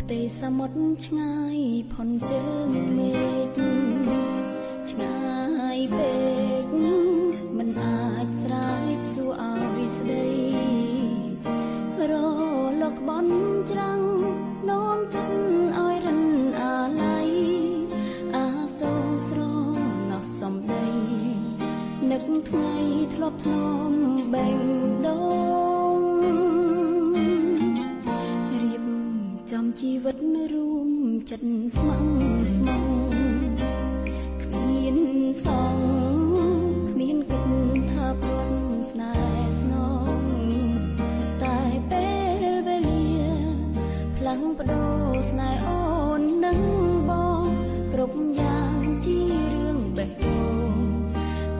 ផ្ទៃសមុទ្រឆ្ងាយផុនជើងមេឃឆ្ងាយពេកមិនអាចស្រែកសួរឲ្យស្ដីរលកបន់ច្រាំងនោមចិត្តឲ្យរិនអាឡ័យអាសូរស្រណោះសំដីនឹកថ្ងៃធ្លាប់ធ្នមបេងដូងរៀបចំជីវិតរួមចិត្តស្មឹងស្មងគ្មានសងគ្មានគិតថាព្រមស្នេហ៍ស្នងតែពេលវេលាផ្លាំងបដូរស្នេហ៍អូននឹងបងគ្រប់យ៉ាងជារឿងបេះដូង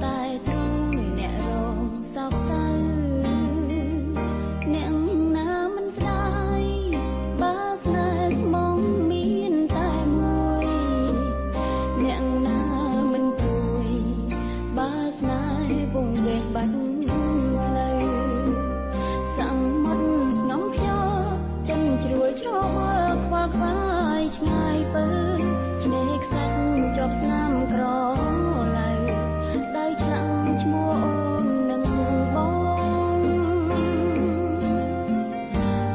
តែត្រង់អ្នករងសោកសៅអ្នកណាមិនស្ដាយបើស្នេហ៍ស្មងមានតែមួយអ្នកណាមិនព្រួយបើស្នេហ៍វងវែងបាត់ផ្លូវសមុទ្រស្ងំខ្យល់ចិនជ្រួលជ្រមល់ខ្វល់ខ្វាយឆ្ងាយពើឆ្នេរខ្សាច់ជាប់ស្នាមក្រឡៅដៃឆ្លាក់ឈ្មោះអូននឹងបង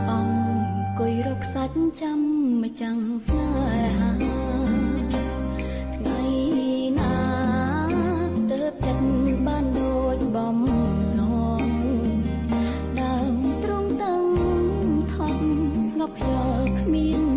អង្គុយរកខ្សាច់ចាំមិនចាំងស្នេហាថ្ងៃណាទើបចិត្តបានដូចបំណងដើមទ្រង់តឹងថប់ស្ងប់ខ្យល់គ្មាន